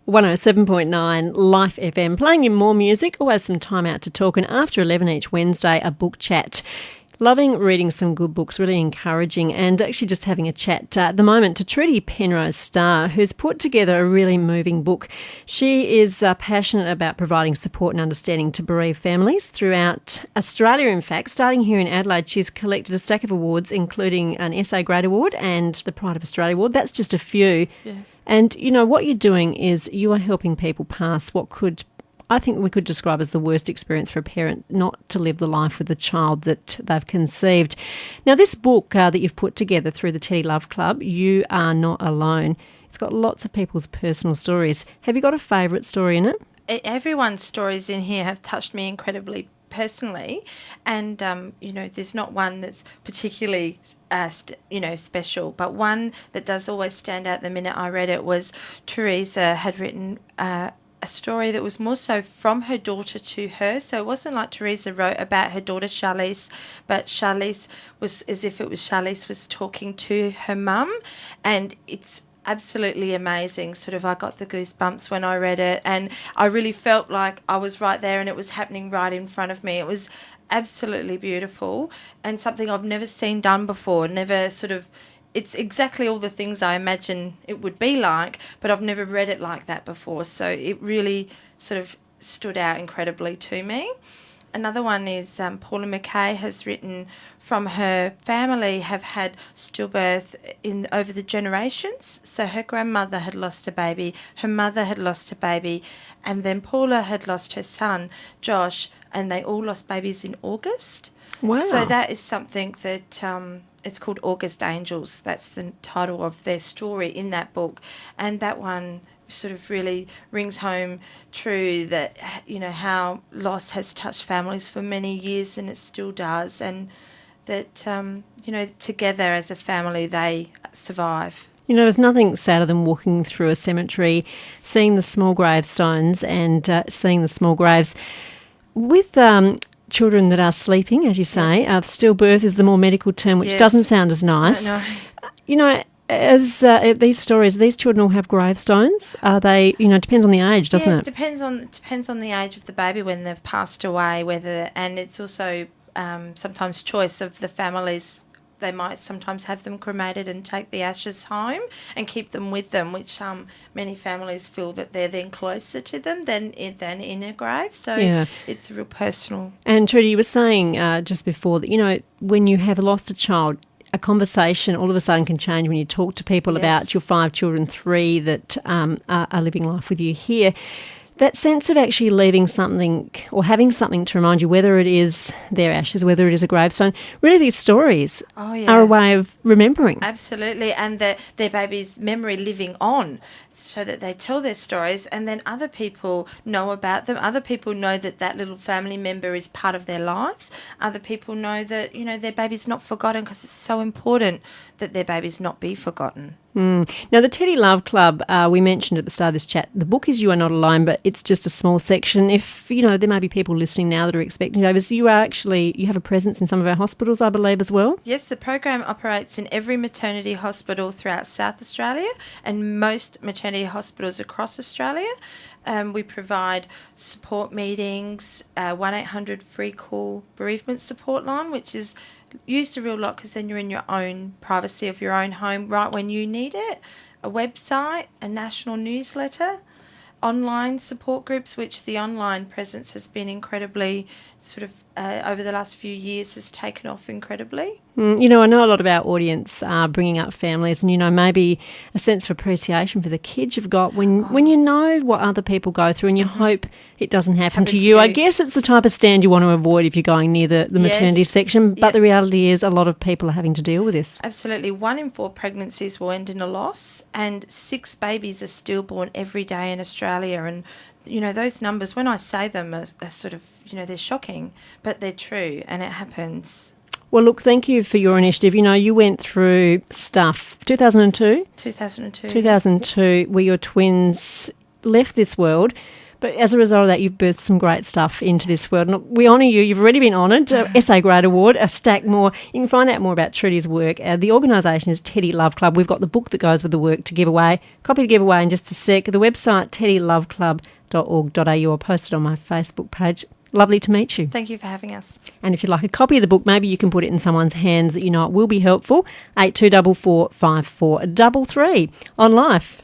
107.9 Life FM, playing you more music, always some time out to talk, and after 11 each Wednesday, a book chat. Loving reading some good books, really encouraging, and actually just having a chat at the moment to Trudi Penrose Starr, who's put together a really moving book. She is passionate about providing support and understanding to bereaved families throughout Australia. In fact, starting here in Adelaide, she's collected a stack of awards, including an SA Grade Award and the Pride of Australia Award. That's just a few. Yes. And, you know, what you're doing is you are helping people pass what I think we could describe as the worst experience for a parent, not to live the life with the child that they've conceived. Now, this book that you've put together through the Teddy Love Club, You Are Not Alone, it's got lots of people's personal stories. Have you got a favourite story in it? Everyone's stories in here have touched me incredibly personally, and, there's not one that's particularly special, but one that does always stand out the minute I read it was Teresa had written a story that was more so from her daughter to her. So it wasn't like Teresa wrote about her daughter Charlize, but Charlize was as if it was Charlize was talking to her mum, and it's absolutely amazing. Sort of I got the goosebumps when I read it, and I really felt like I was right there and it was happening right in front of me. It was absolutely beautiful and something I've never seen done before, it's exactly all the things I imagine it would be like, but I've never read it like that before. So it really sort of stood out incredibly to me. Another one is Paula McKay has written from her family have had stillbirth over the generations. So her grandmother had lost a baby, her mother had lost a baby, and then Paula had lost her son, Josh, and they all lost babies in August. Wow. So that is something that it's called August Angels. That's the title of their story in that book. And that one sort of really rings home true that, how loss has touched families for many years and it still does. And that, together as a family, they survive. You know, there's nothing sadder than walking through a cemetery, seeing the small gravestones and seeing the small graves. With children that are sleeping, as you say, stillbirth is the more medical term, which doesn't sound as nice. No. You know, as these stories, these children all have gravestones. Are they? It depends on the age, doesn't it? It depends on the age of the baby when they've passed away. And it's also sometimes choice of the families. They might sometimes have them cremated and take the ashes home and keep them with them, which many families feel that they're then closer to them than in a grave. So it's real personal. And Trudi, you were saying just before that, when you have lost a child, a conversation all of a sudden can change when you talk to people about your 5 children, 3 that are living life with you here. That sense of actually leaving something or having something to remind you, whether it is their ashes, whether it is a gravestone, really these stories are a way of remembering. Absolutely, and their baby's memory living on so that they tell their stories and then other people know about them. Other people know that little family member is part of their lives. Other people know that, their baby's not forgotten because it's so important that their babies not be forgotten. Now, the Teddy Love Club, we mentioned at the start of this chat, the book is You Are Not Alone, but it's just a small section. If, there may be people listening now that are expecting babies, you have a presence in some of our hospitals, I believe, as well? Yes, the program operates in every maternity hospital throughout South Australia and most maternity hospitals across Australia. We provide support meetings, 1-800 free call bereavement support line, which is used a real lot because then you're in your own privacy of your own home right when you need it. A website, a national newsletter, online support groups, which the online presence has been incredibly over the last few years has taken off incredibly. I know a lot of our audience are bringing up families and, maybe a sense of appreciation for the kids you've got when you know what other people go through and you hope it doesn't happen to you. I guess it's the type of stand you want to avoid if you're going near the maternity section, but the reality is a lot of people are having to deal with this. Absolutely. 1 in 4 pregnancies will end in a loss and 6 babies are stillborn every day in Australia, and those numbers, when I say them, are sort of, they're shocking, but they're true and it happens. Well, look, thank you for your initiative. You went through stuff, 2002? 2002. 2002, where your twins left this world, But as a result of that, you've birthed some great stuff into this world. And we honour you. You've already been honoured. Essay Grade Award, a stack more. You can find out more about Trudi's work. The organisation is Teddy Love Club. We've got the book that goes with the work to give away. Copy to give away in just a sec. The website, teddyloveclub.org.au. I'll post it on my Facebook page. Lovely to meet you. Thank you for having us. And if you'd like a copy of the book, maybe you can put it in someone's hands that you know it will be helpful. 8244 5433 on Life.